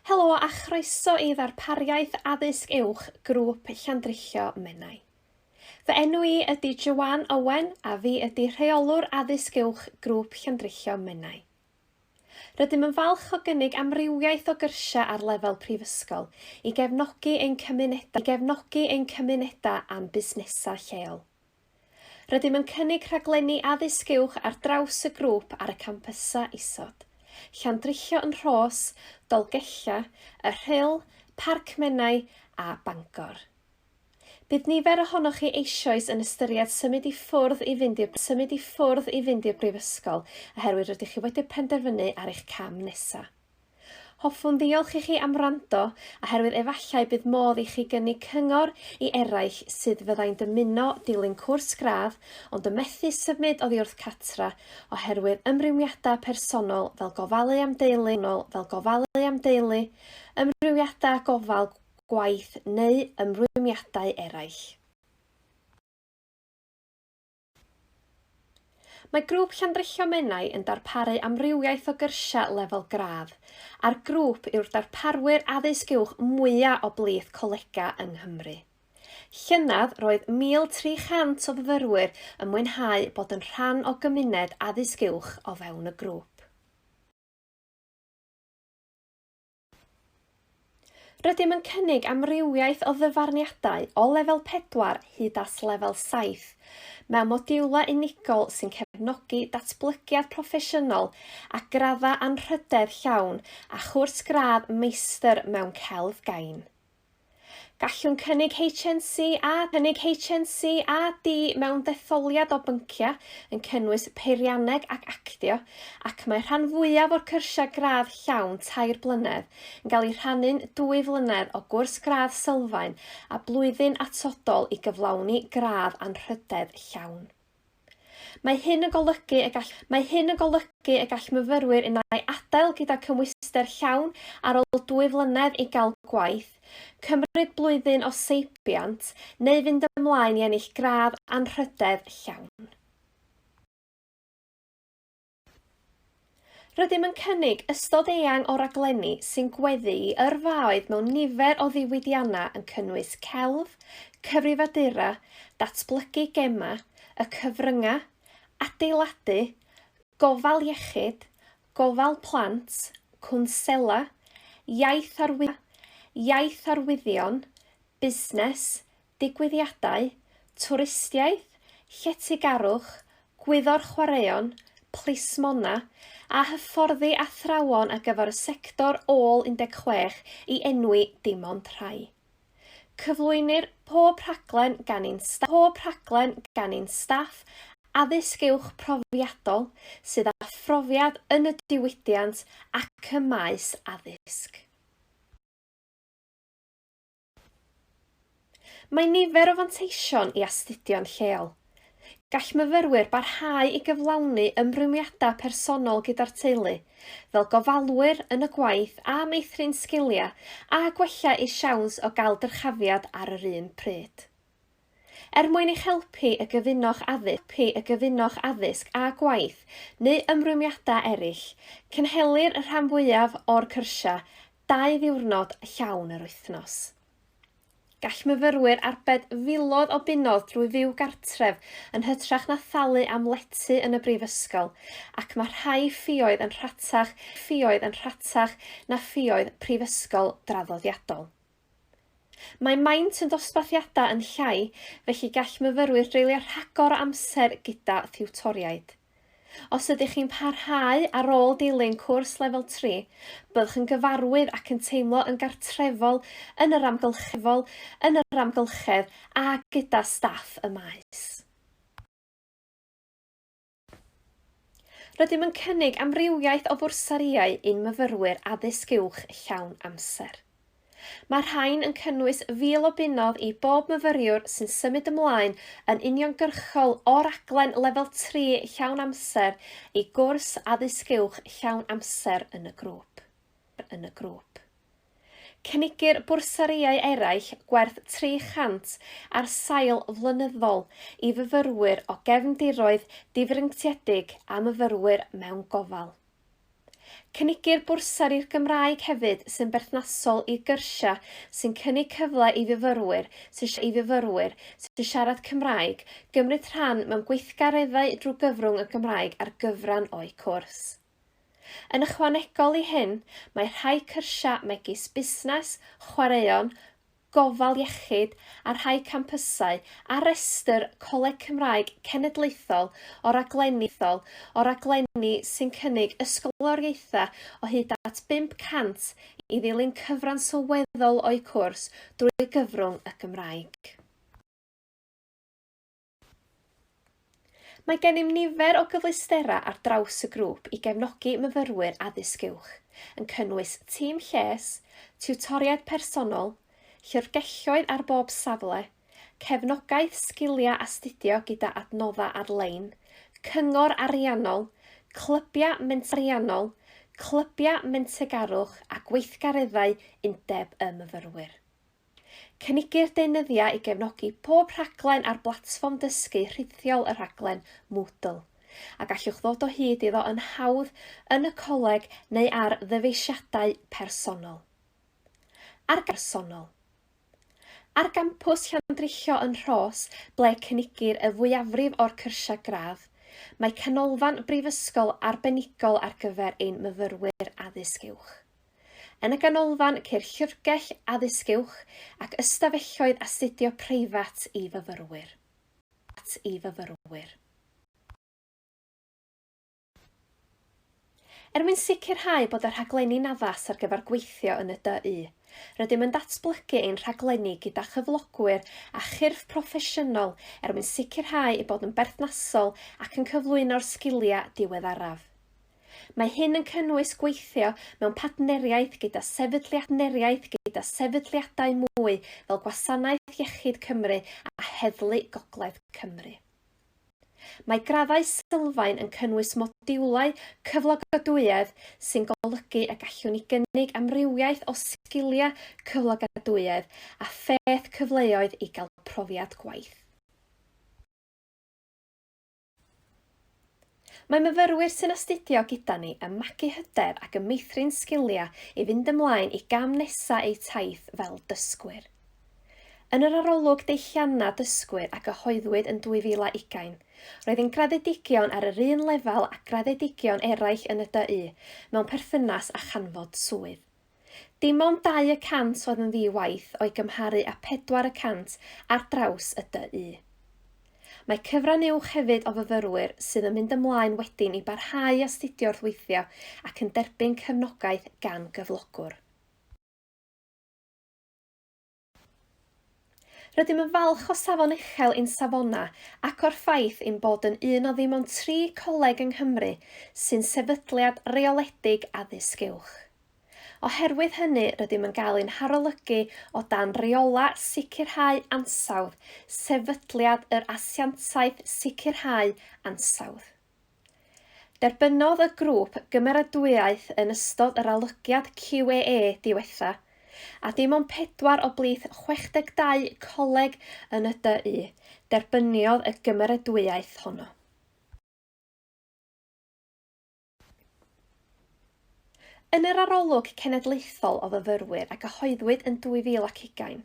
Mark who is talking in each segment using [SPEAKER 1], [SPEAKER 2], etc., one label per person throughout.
[SPEAKER 1] Helo a chroeso i ddarpariaeth addysg uwch grŵp Llandrillo Menai. Fy enw I ydy Joanne Owen a fi ydy rheolwr addysg uwch grŵp Llandrillo Menai. Rydym yn falch o gynnig amrywiaeth o gyrsiau ar lefel prifysgol i gefnogi ein cymunedau am busnesau lleol. Rydym yn cynnig rhaglenni addysg uwch ar draws y grŵp ar y campysau isod. Llandrillo yn Rhos, Dolgella, y Rhyl, Parc Menai a Bangor. Bydd nifer ohonoch chi eisoes yn ystyried symud i ffwrdd i fynd i'r brifysgol oherwydd rydych chi wedi penderfynu ar eich cam nesaf. Hoffwn ddiolch i chi am wrando oherwydd efallai bydd modd i chi gynnig cyngor i eraill sydd fyddai'n dymuno dilyn cwrs gradd ond y methu symud oddi wrth catra oherwydd ymrwymiadau personol fel gofalu am deulu, ymrwymiadau gofal gwaith neu ymrwymiadau eraill. Mae grŵp Llandrillo Menai yn darparu amrywiaeth o gyrsiau lefel gradd, a'r grŵp yw'r darparwyr addysg uwch mwyaf o blith colega yng Nghymru. Llynedd roedd 1,300 o fyfyrwyr yn mwynhau bod yn rhan o gymuned addysg uwch o fewn y grŵp. Rydym yn cynnig amrywiaeth o ddyfarniadau o lefel 4 hyd at lefel 7, mewn modiwlau unigol sy'n cefnogi datblygiad proffesiynol a graddau anrhydedd llawn a chwrs gradd meistr mewn celf gain. Gallwn cynnig HNC a D mewn detholiad o byncia yn cynnwys peirianneg ac actio ac mae rhan fwyaf o'r cyrsiau gradd llawn 3 blynedd yn cael ei rhannu'n 2 flynedd o gwrs gradd sylfaen a blwyddyn atodol i gyflawni gradd anrhydedd llawn. Mae hyn yn golygu y gall myfyrwyr unau adael gyda cymwyster llawn ar ôl 2 flynedd i gael gwaith, cymryd blwyddyn o seibiant neu fynd ymlaen i ennill gradd anrhydedd llawn. Rydym yn cynnig ystod eang o raglenni sy'n gweddu i yrfaoedd mewn nifer o ddiwydiannau yn cynnwys celf, cyfrifadura, datblygu gema, y cyfryngau, adeiladu, gofal iechyd, gofal plant, cwnsela, iaith arwyddion, busnes, digwyddiadau, twristiaeth, lletygarwch, gwyddor chwaraeon, plismona a hyfforddi athrawon ar gyfer y sector ôl 16 i enwi dim ond rhai. Cyflwynir pob rhaglen gan ein staff addysg uwch profiadol sydd â phrofiad yn y diwydiant ac y maes addysg. Mae nifer o fanteision i astudio'n lleol. Gall myfyrwyr barhau i gyflawni ymrwymiadau personol gyda'r teulu, fel gofalwyr yn y gwaith a meithrin sgiliau a gwella eu siawns o gael dyrchafiad ar yr un pryd. Mwyn eich helpu y gyfunoch addysg a gwaith neu ymrwymiadau eraill, cynhelir y rhan fwyaf o'r cyrsiau 2 ddiwrnod llawn yr wythnos. Gall myfyrwyr arbed filoedd o bunnoedd drwy fyw gartref yn hytrach na thalu am letu yn y brifysgol, ac mae rhai ffïoedd yn rhatach na ffïoedd prifysgol draddodiadol. Mae maint yn dosbarthiadau yn llai, felly gall myfyrwyr dreulio rhagor o amser gyda thiwtoriaid. Os ydych chi'n parhau ar ôl dilyn cwrs lefel 3, byddwch yn gyfarwydd ac yn teimlo yn gartrefol yn yr amgylchedd a gyda staff y maes. Rydym yn cynnig amrywiaeth o fwrsariau un myfyrwyr addysg uwch llawn amser. Mae rhain yn cynnwys 1,000 o bunnoedd i bob myfyriwr sy'n symud ymlaen yn uniongyrchol o raglen lefel 3 llawn amser i gwrs addysg uwch llawn amser yn y grŵp. Cynigir bwrsariau eraill gwerth 300 ar sail flynyddol i fyfyrwyr o gefndiroedd difreintiedig a myfyrwyr mewn gofal. Cynigir bwrsar i'r Gymraeg hefyd sy'n berthnasol i gyrsiau sy'n cynnig cyfle i fyfyrwyr sy'n siarad Cymraeg gymryd rhan mewn gweithgareddau drwy gyfrwng y Gymraeg ar gyfran o'i cwrs. Yn ychwanegol i hyn, mae rhai cyrsiau megis busnes, chwaraeon, gofal iechyd a rhai campysau a restr Coleg Cymraeg Cenedlaethol o raglenni sy'n cynnig ysgoloriaethau o hyd at 500 i ddilyn cyfran sylweddol o'i cwrs drwy gyfrwng y Gymraeg. Mae gennym nifer o gyfleusterau ar draws y grŵp i gefnogi myfyrwyr addysg uwch, yn cynnwys tîm lles, tiwtoriaid personol, llyfrgelloedd ar bob safle, cefnogaeth sgiliau astudio gyda adnoddau ar-lein, cyngor ariannol, clybiau mentariannol, clybiau mentegarwch a gweithgareddau undeb y myfyrwyr. Cynigir deunyddiau i gefnogi pob rhaglen ar blatfform dysgu rhithiol y rhaglen Moodle, a gallwch ddod o hyd iddo yn hawdd yn y coleg neu ar ddyfeisiadau personol. Ar gampws Llandrillo yn Rhos, ble cynigir y fwyafrif o'r cyrsiau gradd, mae canolfan brifysgol arbenigol ar gyfer ein myfyrwyr addysg uwch. Yn y ganolfan ceir llyfrgell addysg uwch ac ystafelloedd astudio preifat i fyfyrwyr. Mwyn sicrhau bod y rhaglenni'n addas ar gyfer gweithio yn y DU, rydym yn datblygu ein rhaglenni gyda chyflogwyr a chyrff proffesiynol mwyn sicrhau ei bod yn berthnasol ac yn cyflwyno'r sgiliau diweddaraf. Mae hyn yn cynnwys gweithio mewn partneriaeth gyda sefydliadau mwy fel Gwasanaeth Iechyd Cymru a Heddlu Gogledd Cymru. Mae graddau sylfaen yn cynnwys modiwlau cyflogadwyedd sy'n golygu y gallwn ni gynnig amrywiaeth o sgiliau cyflogadwyedd a pheth cyfleoedd i gael profiad gwaith. Mae myfyrwyr sy'n astudio gyda ni yn magu hyder ac yn meithrin sgiliau i fynd ymlaen i gam nesaf eu taith fel dysgwyr. Yn yr arolwg deillianna dysgwyr a gyhoeddwyd yn 2020, roedd ein graddedigion ar yr un lefel â graddedigion eraill yn y DU mewn perthynas a chanfod swydd. Dim ond 2% oedd yn ddi-waith o'i gymharu â 4% ar draws y DU. Mae cyfran uwch hefyd o fyfyrwyr sydd yn mynd ymlaen wedyn i barhau astudio rhwythio ac yn derbyn cefnogaeth gan gyflogwr. Rydym yn falch o safon uchel ein safona ac o'r ffaith ein bod yn un o ddim ond 3 coleg yng Nghymru sy'n sefydliad reoledig addysg uwch. Oherwydd hynny rydym yn cael ein harolygu o dan reola sicrhau ansawdd, sefydliad yr asiantaeth sicrhau ansawdd. Derbynodd y grŵp gymeradwyaeth yn ystod yr alygiad QAA diwetha, a dim ond 4 o blith 62 coleg yn y DU derbyniodd y gymeradwyaeth honno. Yn yr arolwg cenedlaethol o fyfyrwyr a gyhoeddwyd yn 2020,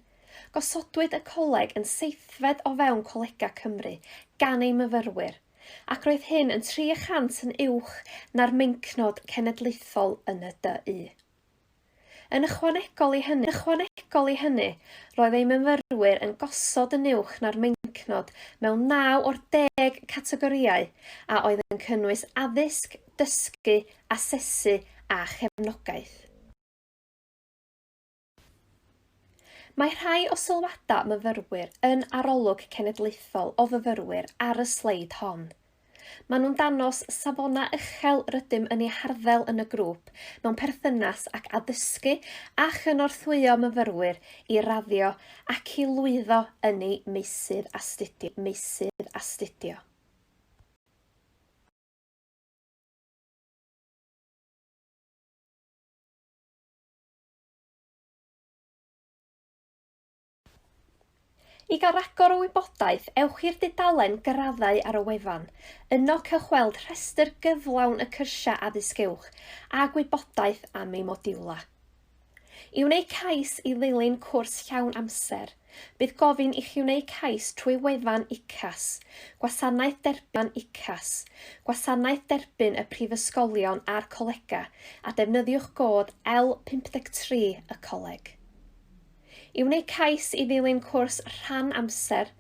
[SPEAKER 1] gosodwyd y coleg yn seithfed o fewn Colega Cymru gan ei myfyrwyr, ac roedd hyn yn 300 yn uwch na'r meincnod cenedlaethol yn y DU. Yn ychwanegol i hynny, roedd ei myfyrwyr yn gosod yn uwch na'r meincnod mewn 9 o'r 10 categoriau a oedd yn cynnwys addysg, dysgu, asesu a chefnogaeth. Mae rhai o sylwadau myfyrwyr yn arolwg cenedlaethol o fyfyrwyr ar y sleid hon. Maen nhw'n danos safona uchel rydym yn ei harddel yn y grŵp mewn perthynas ac addysgu a chynorthwyo myfyrwyr i raddio ac i lwyddo yn ei meysydd astudio. I gael ragor o wybodaeth, ewch i'r dudalen graddau ar y wefan. Yno cewch weld rhestr gyflawn y cyrsiau addysg uwch a gwybodaeth am ei modiwla. I wneud cais i ddilyn cwrs llawn amser, bydd gofyn i chi wneud cais trwy wefan ICAS, Gwasanaeth Derbyn ICAS, Gwasanaeth Derbyn y Prifysgolion a'r Colega, a defnyddiwch kod L53 y coleg. I wneud cais i ddilyn cwrs rhan amser,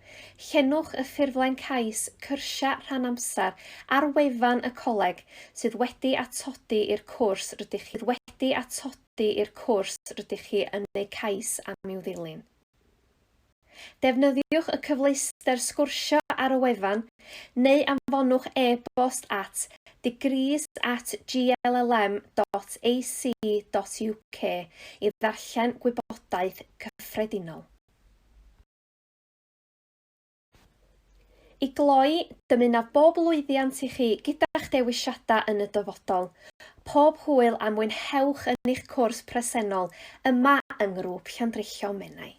[SPEAKER 1] llenwch y ffurflen cais cyrsia rhan amser ar wefan y coleg sydd wedi atodi i'r cwrs rydych chi yn ei cais am i'w ddilyn. Defnyddiwch y cyfleuster sgwrsio ar y wefan neu anfonwch e-bost at degrees@glllm.ac.uk i ddarllen gwybodaeth cyffredinol. I gloi, dymunaf bob lwyddiant i chi gyda'ch dewisiadau yn y dyfodol. Pob hwyl a mwynhewch yn eich cwrs presennol yma yng Ngrŵp Llandrillo Menai.